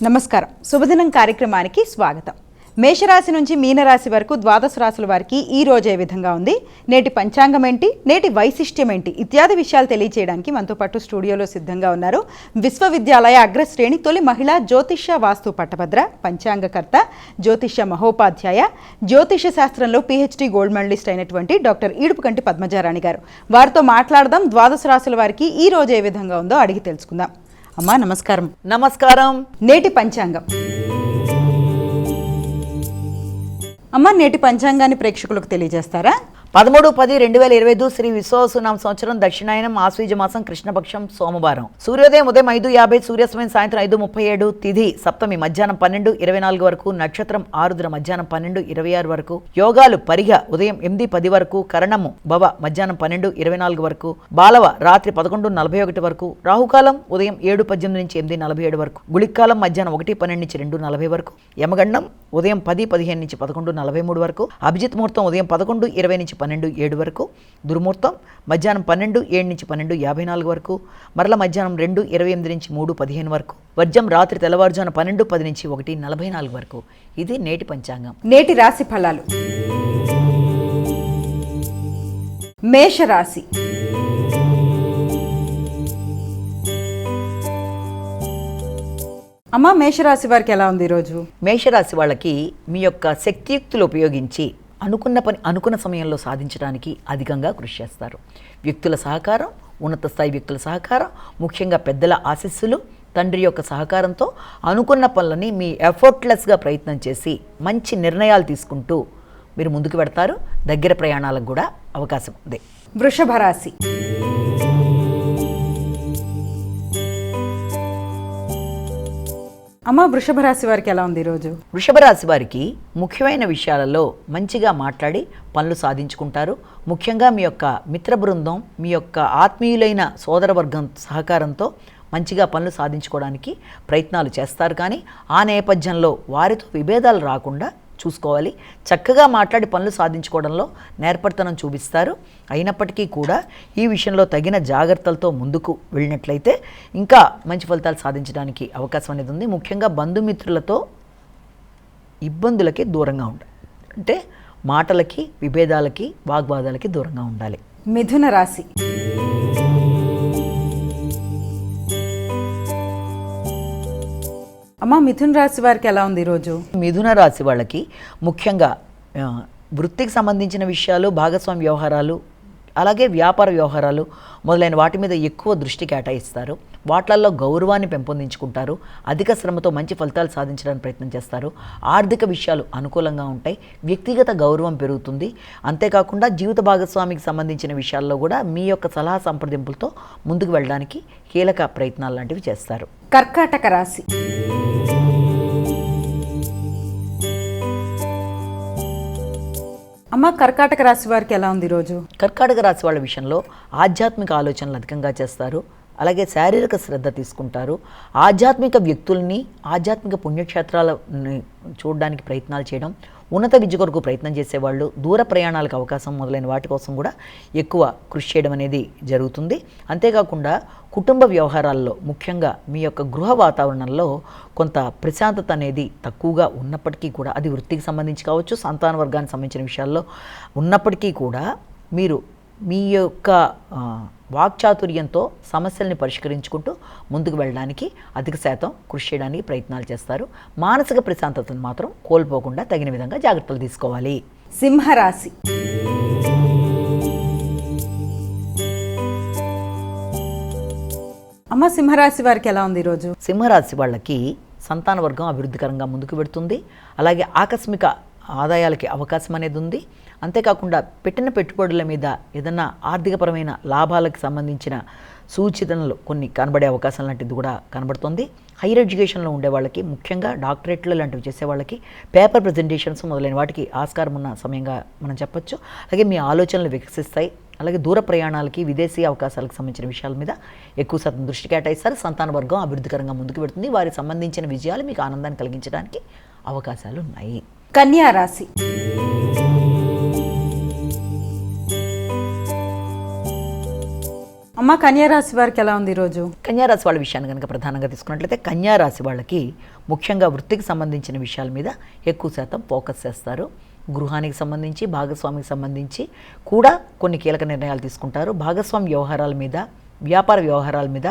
నమస్కారం. శుభదినం కార్యక్రమానికి స్వాగతం. మేషరాశి నుంచి మీనరాశి వరకు ద్వాదశ రాశుల వారికి ఈ రోజు ఏ విధంగా ఉంది, నేటి పంచాంగం ఏంటి, నేటి వైశిష్ట్యం ఏంటి ఇత్యాది విషయాలు తెలియజేయడానికి మనతో పాటు స్టూడియోలో సిద్ధంగా ఉన్నారు విశ్వవిద్యాలయ అగ్రశ్రేణి తొలి మహిళా జ్యోతిష్య వాస్తు పట్టభద్ర, పంచాంగకర్త, జ్యోతిష్య మహోపాధ్యాయ, జ్యోతిష్య శాస్త్రంలో PhD గోల్డ్ మెడలిస్ట్ అయినటువంటి డాక్టర్ ఈడుపుకంటి పద్మజారాణి గారు. వారితో మాట్లాడదాం. ద్వాదశ రాశుల వారికి ఈ రోజు ఏ విధంగా ఉందో అడిగి తెలుసుకుందాం. అమ్మా నమస్కారం. నమస్కారం. నేటి పంచాంగం. అమ్మ, నేటి పంచాంగాన్ని ప్రేక్షకులకు తెలియజేస్తారా? 13/10/2025 శ్రీ విశ్వావసునామ సంవత్సరం దక్షిణాయనం ఆశ్వీజ మాసం కృష్ణపక్షం సోమవారం. సూర్యోదయం ఉదయం 5:50, సూర్యాస్తమయం సాయంత్రం 5:37, తిథి సప్తమి మధ్యాహ్నం 12:24 వరకు, నక్షత్రం ఆరుద్ర మధ్యాహ్నం 12:26 వరకు, యోగాలు పరిగ ఉదయం 8:10 వరకు, కరణము భవ మధ్యాహ్నం 12:24 వరకు, బాలవ రాత్రి 11:41 వరకు, రాహుకాలం ఉదయం 7:18 నుంచి 8:47 వరకు, గుళికాలం మధ్యాహ్నం 1:12 నుంచి 2:40 వరకు, యమగండం ఉదయం 10:15 నుంచి 11:43 వరకు, అభిజిత్ ముహూర్తం ఉదయం 11:20 నుంచి 12:07 వరకు, దుర్ముహూర్తం మధ్యాహ్నం 12:07 నుంచి 12:54 వరకు, మరల మధ్యాహ్నం 2:28 నుంచి 3:15 వరకు, వర్జం రాత్రి తెల్లవారుజామున 12:10 నుంచి 1:44 వరకు. ఇది నేటి పంచాంగం. నేటి రాశి ఫలాలు. మేషరాశి. అమ్మ, మేషరాశి వారికి ఎలా ఉంది ఈరోజు? మేషరాశి వాళ్ళకి మీ యొక్క శక్తియుక్తులు ఉపయోగించి అనుకున్న పని అనుకున్న సమయంలో సాధించడానికి అధికంగా కృషి చేస్తారు. వ్యక్తుల సహకారం, ఉన్నత స్థాయి వ్యక్తుల సహకారం, ముఖ్యంగా పెద్దల ఆశీస్సులు, తండ్రి యొక్క సహకారంతో అనుకున్న పనులని మీ ఎఫర్ట్లెస్గా ప్రయత్నం చేసి మంచి నిర్ణయాలు తీసుకుంటూ మీరు ముందుకు పెడతారు. దగ్గర ప్రయాణాలకు కూడా అవకాశం ఉంది. వృషభ రాశి. అమ్మ, వృషభ రాశి వారికి ఎలా ఉంది ఈరోజు? వృషభ రాశి వారికి ముఖ్యమైన విషయాలలో మంచిగా మాట్లాడి పనులు సాధించుకుంటారు. ముఖ్యంగా మీ యొక్క మిత్ర బృందం, మీ యొక్క ఆత్మీయులైన సోదరవర్గం సహకారంతో మంచిగా పనులు సాధించుకోవడానికి ప్రయత్నాలు చేస్తారు. కానీ ఆ నేపథ్యంలో వారితో విభేదాలు రాకుండా చూసుకోవాలి. చక్కగా మాట్లాడి పనులు సాధించుకోవడంలో నేర్పరితనం చూపిస్తారు. అయినప్పటికీ కూడా ఈ విషయంలో తగిన జాగ్రత్తలతో ముందుకు వెళ్ళినట్లయితే ఇంకా మంచి ఫలితాలు సాధించడానికి అవకాశం అనేది ఉంది. ముఖ్యంగా బంధుమిత్రులతో ఇబ్బందులకి దూరంగా ఉండాలి. అంటే మాటలకి, విభేదాలకి, వాగ్వాదాలకి దూరంగా ఉండాలి. మిథున రాశి. అమ్మ, మిథున రాశి వారికి ఎలా ఉంది ఈరోజు? మిథున రాశి వాళ్ళకి ముఖ్యంగా వృత్తికి సంబంధించిన విషయాలు, భాగస్వామ్య వ్యవహారాలు, అలాగే వ్యాపార వ్యవహారాలు మొదలైన వాటి మీద ఎక్కువ దృష్టి కేటాయిస్తారు. వాటిల్లో గౌరవాన్ని పెంపొందించుకుంటారు. అధిక శ్రమతో మంచి ఫలితాలు సాధించడానికి ప్రయత్నం చేస్తారు. ఆర్థిక విషయాలు అనుకూలంగా ఉంటాయి. వ్యక్తిగత గౌరవం పెరుగుతుంది. అంతేకాకుండా జీవిత భాగస్వామికి సంబంధించిన విషయాల్లో కూడా మీ యొక్క సలహా సంప్రదింపులతో ముందుకు వెళ్ళడానికి కీలక ప్రయత్నాలు లాంటివి చేస్తారు. కర్కాటక రాశి. అమ్మ, కర్కాటక రాశి వారికి ఎలా ఉంది ఈరోజు? కర్కాటక రాశి వాళ్ళ విషయంలో ఆధ్యాత్మిక ఆలోచనలు అధికంగా చేస్తారు. అలాగే శారీరక శ్రద్ధ తీసుకుంటారు. ఆధ్యాత్మిక వ్యక్తుల్ని, ఆధ్యాత్మిక పుణ్యక్షేత్రాలని చూడడానికి ప్రయత్నాలు చేయడం, ఉన్నత విద్య కొరకు ప్రయత్నం చేసేవాళ్ళు, దూర ప్రయాణాలకు అవకాశం మొదలైన వాటి కోసం కూడా ఎక్కువ కృషి చేయడం అనేది జరుగుతుంది. అంతేకాకుండా కుటుంబ వ్యవహారాల్లో, ముఖ్యంగా మీ యొక్క గృహ వాతావరణంలో కొంత ప్రశాంతత అనేది తక్కువగా ఉన్నప్పటికీ కూడా, అది వృత్తికి సంబంధించి కావచ్చు, సంతాన వర్గానికి సంబంధించిన విషయాల్లో ఉన్నప్పటికీ కూడా మీరు మీ యొక్క వాక్చాతుర్యంతో సమస్యల్ని పరిష్కరించుకుంటూ ముందుకు వెళ్ళడానికి అధిక శాతం కృషి చేయడానికి ప్రయత్నాలు చేస్తారు. మానసిక ప్రశాంతతను మాత్రం కోల్పోకుండా తగిన విధంగా జాగ్రత్తలు తీసుకోవాలి. సింహరాశి. అమ్మ, సింహరాశి వారికి ఎలా ఉంది ఈరోజు? సింహరాశి వాళ్ళకి సంతాన వర్గం అభివృద్ధికరంగా ముందుకు పెడుతుంది. అలాగే ఆకస్మిక ఆదాయాలకి అవకాశం అనేది ఉంది. అంతేకాకుండా పెట్టిన పెట్టుబడుల మీద ఏదన్నా ఆర్థికపరమైన లాభాలకు సంబంధించిన సూచనలు కొన్ని కనబడే అవకాశం లాంటిది కూడా కనబడుతుంది. హైయర్ ఎడ్యుకేషన్లో ఉండే వాళ్ళకి, ముఖ్యంగా డాక్టరేట్లు లాంటివి చేసే వాళ్ళకి పేపర్ ప్రజెంటేషన్స్ మొదలైన వాటికి ఆస్కారం ఉన్న సమయంగా మనం చెప్పొచ్చు. అలాగే మీ ఆలోచనలు వికసిస్తాయి. అలాగే దూర ప్రయాణాలకి, విదేశీ అవకాశాలకు సంబంధించిన విషయాల మీద ఎక్కువ శాతం దృష్టి కేటాయిస్తారు. సంతాన వర్గం అభివృద్ధికరంగా ముందుకు పెడుతుంది. వారికి సంబంధించిన విజయాలు మీకు ఆనందాన్ని కలిగించడానికి అవకాశాలు ఉన్నాయి. కన్యా రాశి. అమ్మ, అమ్మ కన్యారాశి వారికి ఎలా ఉంది ఈరోజు? కన్యారాశి వాళ్ళ విషయాన్ని కనుక ప్రధానంగా తీసుకున్నట్లయితే కన్యారాశి వాళ్ళకి ముఖ్యంగా వృత్తికి సంబంధించిన విషయాల మీద ఎక్కువ శాతం ఫోకస్ చేస్తారు. గృహానికి సంబంధించి భాగస్వామికి సంబంధించి కూడా కొన్ని కీలక నిర్ణయాలు తీసుకుంటారు. భాగస్వామి వ్యవహారాల మీద, వ్యాపార వ్యవహారాల మీద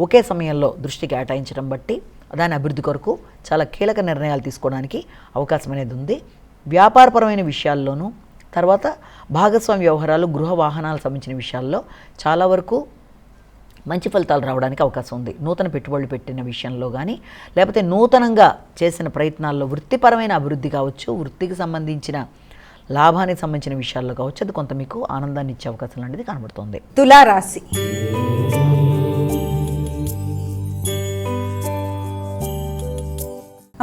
ఒకే సమయంలో దృష్టి కేటాయించడం బట్టి దాని అభివృద్ధి కొరకు చాలా కీలక నిర్ణయాలు తీసుకోవడానికి అవకాశం అనేది ఉంది. వ్యాపారపరమైన విషయాల్లోనూ, తర్వాత భాగస్వామి వ్యవహారాలు, గృహ వాహనాలకు సంబంధించిన విషయాల్లో చాలా వరకు మంచి ఫలితాలు రావడానికి అవకాశం ఉంది. నూతన పెట్టుబడులు పెట్టిన విషయంలో కానీ, లేకపోతే నూతనంగా చేసిన ప్రయత్నాల్లో వృత్తిపరమైన అభివృద్ధి కావచ్చు, వృత్తికి సంబంధించిన లాభానికి సంబంధించిన విషయాల్లో కావచ్చు, అది కొంత మీకు ఆనందాన్ని ఇచ్చే అవకాశం అనేది కనబడుతుంది. తులారాశి.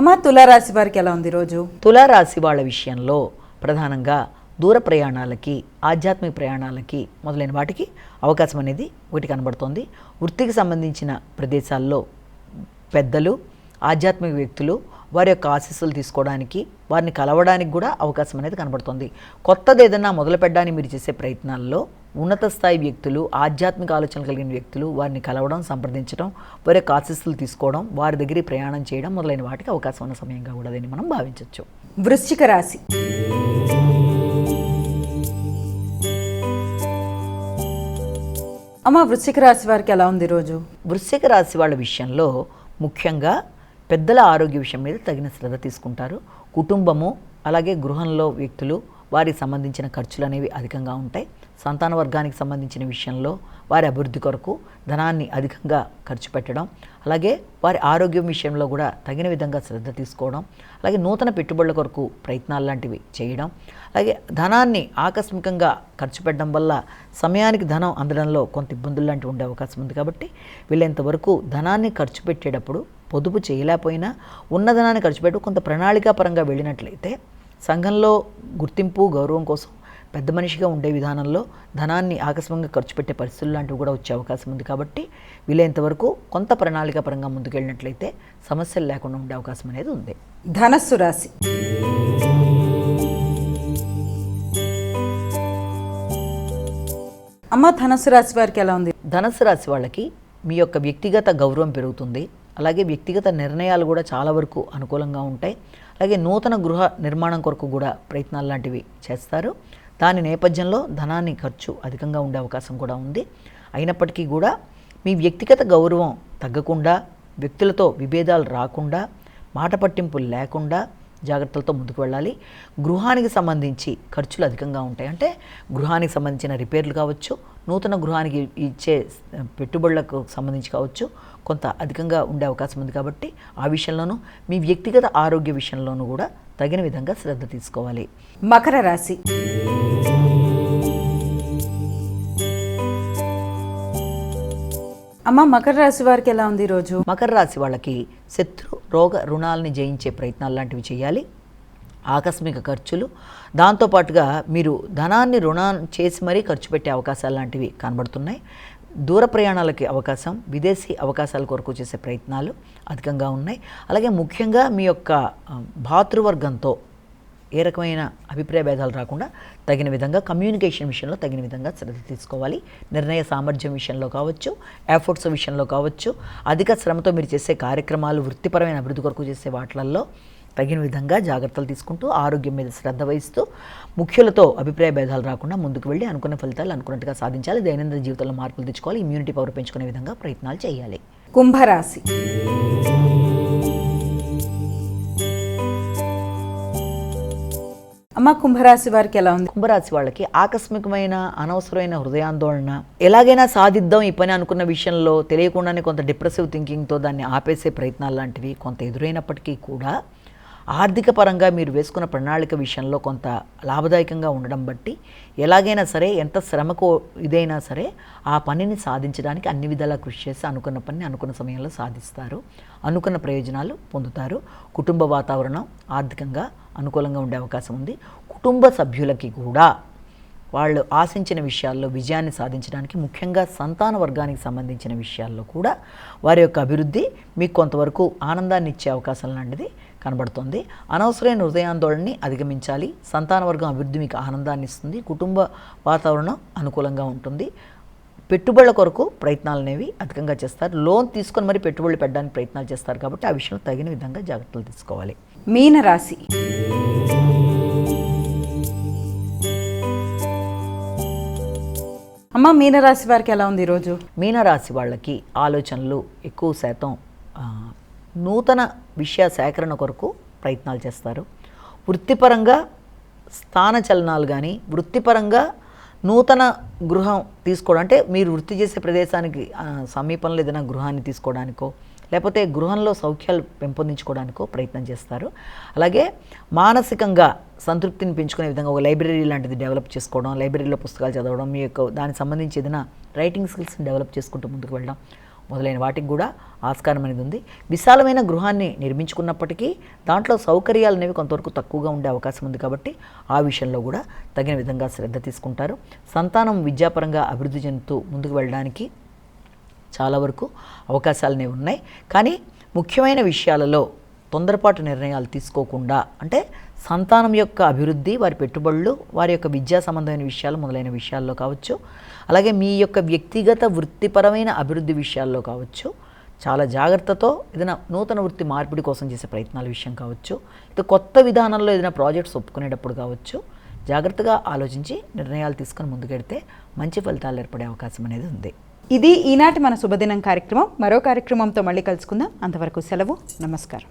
అమ్మ తులారాశి వారికి ఎలా ఉంది ఈరోజు? తులారాశి వాళ్ళ విషయంలో ప్రధానంగా దూర ప్రయాణాలకి, ఆధ్యాత్మిక ప్రయాణాలకి మొదలైన వాటికి అవకాశం అనేది ఒకటి కనబడుతోంది. వృత్తికి సంబంధించిన ప్రదేశాల్లో పెద్దలు, ఆధ్యాత్మిక వ్యక్తులు వారి యొక్క ఆశీస్సులు తీసుకోవడానికి, వారిని కలవడానికి కూడా అవకాశం అనేది కనబడుతుంది. కొత్తది ఏదైనా మొదలు పెట్టడానికి మీరు చేసే ప్రయత్నాల్లో ఉన్నత స్థాయి వ్యక్తులు, ఆధ్యాత్మిక ఆలోచనలు కలిగిన వ్యక్తులు వారిని కలవడం, సంప్రదించడం, వారి యొక్క ఆశీస్సులు తీసుకోవడం, వారి దగ్గరికి ప్రయాణం చేయడం మొదలైన వాటికి అవకాశం ఉన్న సమయంగా కూడా దీన్ని మనం భావించవచ్చు. వృశ్చిక రాశి. అమ్మ వృశ్చిక రాశి వారికి ఎలా ఉంది ఈరోజు? వృశ్చిక రాశి వాళ్ళ విషయంలో ముఖ్యంగా పెద్దల ఆరోగ్య విషయం మీద తగిన శ్రద్ధ తీసుకుంటారు. కుటుంబము, అలాగే గృహంలో వ్యక్తులు, వారికి సంబంధించిన ఖర్చులు అనేవి అధికంగా ఉంటాయి. సంతాన వర్గానికి సంబంధించిన విషయంలో వారి అభివృద్ధి కొరకు ధనాన్ని అధికంగా ఖర్చు పెట్టడం, అలాగే వారి ఆరోగ్యం విషయంలో కూడా తగిన విధంగా శ్రద్ధ తీసుకోవడం, అలాగే నూతన పెట్టుబడుల కొరకు ప్రయత్నాలు లాంటివి చేయడం, అలాగే ధనాన్ని ఆకస్మికంగా ఖర్చు పెట్టడం వల్ల సమయానికి ధనం అందడంలో కొంత ఇబ్బందులు లాంటివి ఉండే అవకాశం ఉంది. కాబట్టి వీళ్ళంతవరకు ధనాన్ని ఖర్చు పెట్టేటప్పుడు పొదుపు చేయలేకపోయినా ఉన్న ధనాన్ని ఖర్చు పెట్టు కొంత ప్రణాళికాపరంగా వెళ్ళినట్లయితే సంఘంలో గుర్తింపు, గౌరవం కోసం పెద్ద మనిషిగా ఉండే విధానంలో ధనాన్ని ఆకస్మికంగా ఖర్చు పెట్టే పరిస్థితులు లాంటివి కూడా వచ్చే అవకాశం ఉంది. కాబట్టి వీలైనంతవరకు కొంత ప్రణాళికాపరంగా ముందుకెళ్ళినట్లయితే సమస్యలు లేకుండా ఉండే అవకాశం అనేది ఉంది. ధనస్సు రాశి. అమ్మ ధనస్సు రాశి వారికి ఎలా ఉంది? ధనస్సు రాశి వాళ్ళకి మీ యొక్క వ్యక్తిగత గౌరవం పెరుగుతుంది. అలాగే వ్యక్తిగత నిర్ణయాలు కూడా చాలా వరకు అనుకూలంగా ఉంటాయి. అలాగే నూతన గృహ నిర్మాణం కొరకు కూడా ప్రయత్నాలు లాంటివి చేస్తారు. దాని నేపథ్యంలో ధనాన్ని ఖర్చు అధికంగా ఉండే అవకాశం కూడా ఉంది. అయినప్పటికీ కూడా మీ వ్యక్తిగత గౌరవం తగ్గకుండా, వ్యక్తులతో విభేదాలు రాకుండా, మాట పట్టింపులు లేకుండా జాగ్రత్తలతో ముందుకు వెళ్ళాలి. గృహానికి సంబంధించి ఖర్చులు అధికంగా ఉంటాయి. అంటే గృహానికి సంబంధించిన రిపేర్లు కావచ్చు, నూతన గృహానికి ఇచ్చే పెట్టుబడులకు సంబంధించి కావచ్చు, కొంత అధికంగా ఉండే అవకాశం ఉంది. కాబట్టి ఆ విషయంలోనూ మీ వ్యక్తిగత ఆరోగ్య విషయంలోనూ కూడా తగిన విధంగా శ్రద్ధ తీసుకోవాలి. మకర రాశి. అమ్మ మకర రాశి వారికి ఎలా ఉంది ఈరోజు? మకర రాశి వాళ్ళకి శత్రు, రోగ, రుణాలని జయించే ప్రయత్నాలు లాంటివి చేయాలి. ఆకస్మిక ఖర్చులు, దాంతోపాటుగా మీరు ధనాన్ని రుణం చేసి మరీ ఖర్చు పెట్టే అవకాశాలు లాంటివి కనబడుతున్నాయి. దూర ప్రయాణాలకి అవకాశం, విదేశీ అవకాశాల కొరకు చేసే ప్రయత్నాలు అధికంగా ఉన్నాయి. అలాగే ముఖ్యంగా మీ యొక్క భాతృవర్గంతో ఏ రకమైన అభిప్రాయ భేదాలు రాకుండా తగిన విధంగా కమ్యూనికేషన్ విషయంలో తగిన విధంగా శ్రద్ధ తీసుకోవాలి. నిర్ణయ సామర్థ్యం విషయంలో కావచ్చు, ఎఫర్ట్స్ విషయంలో కావచ్చు, అధిక శ్రమతో మీరు చేసే కార్యక్రమాలు, వృత్తిపరమైన అభివృద్ధి కొరకు చేసే వాటిల్లో తగిన విధంగా జాగ్రత్తలు తీసుకుంటూ ఆరోగ్యం మీద శ్రద్ధ వహిస్తూ ముఖ్యులతో అభిప్రాయ భేదాలు రాకుండా ముందుకు వెళ్ళి అనుకున్న ఫలితాలు అనుకున్నట్టుగా సాధించాలి. దైనందిన జీవితంలో మార్పులు తెచ్చుకోవాలి. ఇమ్యూనిటీ పవర్ పెంచుకునే విధంగా ప్రయత్నాలు చేయాలి. కుంభరాశి. అమ్మ కుంభరాశి వారికి ఎలా ఉంది? కుంభరాశి వాళ్ళకి ఆకస్మికమైన అనవసరమైన హృదయాందోళన, ఎలాగైనా సాధిద్దాం ఈ పని అనుకున్న విషయంలో తెలియకుండానే కొంత డిప్రెసివ్ థింకింగ్తో దాన్ని ఆపేసే ప్రయత్నాలు లాంటివి కొంత ఎదురైనప్పటికీ కూడా ఆర్థిక పరంగా మీరు వేసుకున్న ప్రణాళిక విషయంలో కొంత లాభదాయకంగా ఉండడం బట్టి ఎలాగైనా సరే, ఎంత శ్రమకు ఇదైనా సరే ఆ పనిని సాధించడానికి అన్ని విధాలా కృషి చేసి అనుకున్న పనిని అనుకున్న సమయంలో సాధిస్తారు. అనుకున్న ప్రయోజనాలు పొందుతారు. కుటుంబ వాతావరణం ఆర్థికంగా అనుకూలంగా ఉండే అవకాశం ఉంది. కుటుంబ సభ్యులకి కూడా వాళ్ళు ఆశించిన విషయాల్లో విజయాన్ని సాధించడానికి, ముఖ్యంగా సంతాన వర్గానికి సంబంధించిన విషయాల్లో కూడా వారి యొక్క అభివృద్ధి మీకు కొంతవరకు ఆనందాన్ని ఇచ్చే అవకాశం లాంటిది కనబడుతుంది. అనవసరమైన హృదయాందోళనని అధిగమించాలి. సంతాన వర్గం అభివృద్ధి మీకు ఆనందాన్ని ఇస్తుంది. కుటుంబ వాతావరణం అనుకూలంగా ఉంటుంది. పెట్టుబడుల కొరకు ప్రయత్నాలు అనేవి అధికంగా చేస్తారు. లోన్ తీసుకొని మరి పెట్టుబడులు పెట్టడానికి ప్రయత్నాలు చేస్తారు కాబట్టి ఆ విషయంలో తగిన విధంగా జాగ్రత్తలు తీసుకోవాలి. మీనరాశి. అమ్మ, మీనరాశి వారికి ఎలా ఉంది ఈరోజు? మీనరాశి వాళ్ళకి ఆలోచనలు ఎక్కువ శాతం నూతన విషయ సేకరణ కొరకు ప్రయత్నాలు చేస్తారు. వృత్తిపరంగా స్థానచలనాలు కానీ, వృత్తిపరంగా నూతన గృహం తీసుకోవడం, అంటే మీరు వృత్తి చేసే ప్రదేశానికి సమీపంలో ఏదైనా గృహాన్ని తీసుకోవడానికో లేకపోతే గృహంలో సౌఖ్యాలు పెంపొందించుకోవడానికో ప్రయత్నం చేస్తారు. అలాగే మానసికంగా సంతృప్తిని పెంచుకునే విధంగా ఒక లైబ్రరీ లాంటిది డెవలప్ చేసుకోవడం, లైబ్రరీలో పుస్తకాలు చదవడం, మీ యొక్క దానికి సంబంధించి ఏదైనా రైటింగ్ స్కిల్స్ని డెవలప్ చేసుకుంటూ ముందుకు వెళ్ళడం మొదలైన వాటికి కూడా ఆస్కారం అనేది ఉంది. విశాలమైన గృహాన్ని నిర్మించుకున్నప్పటికీ దాంట్లో సౌకర్యాలు అనేవి కొంతవరకు తక్కువగా ఉండే అవకాశం ఉంది కాబట్టి ఆ విషయంలో కూడా తగిన విధంగా శ్రద్ధ తీసుకుంటారు. సంతానం విద్యాపరంగా అభివృద్ధి చెందుతూ ముందుకు వెళ్ళడానికి చాలా వరకు అవకాశాలనే ఉన్నాయి. కానీ ముఖ్యమైన విషయాలలో తొందరపాటు నిర్ణయాలు తీసుకోకుండా, అంటే సంతానం యొక్క అభివృద్ధి, వారి పెట్టుబడులు, వారి యొక్క విద్యా సంబంధమైన విషయాలు మొదలైన విషయాల్లో కావచ్చు, అలాగే మీ యొక్క వ్యక్తిగత వృత్తిపరమైన అభివృద్ధి విషయాల్లో కావచ్చు, చాలా జాగ్రత్తతో ఏదైనా నూతన వృత్తి మార్పిడి కోసం చేసే ప్రయత్నాల విషయం కావచ్చు, లేదా కొత్త విధానంలో ఏదైనా ప్రాజెక్ట్స్ ఒప్పుకునేటప్పుడు కావచ్చు, జాగ్రత్తగా ఆలోచించి నిర్ణయాలు తీసుకొని ముందుకెడితే మంచి ఫలితాలు ఏర్పడే అవకాశం అనేది ఉంది. ఇది ఈనాటి మన శుభదినం కార్యక్రమం. మరో కార్యక్రమంతో మళ్ళీ కలుసుకుందాం. అంతవరకు సెలవు. నమస్కారం.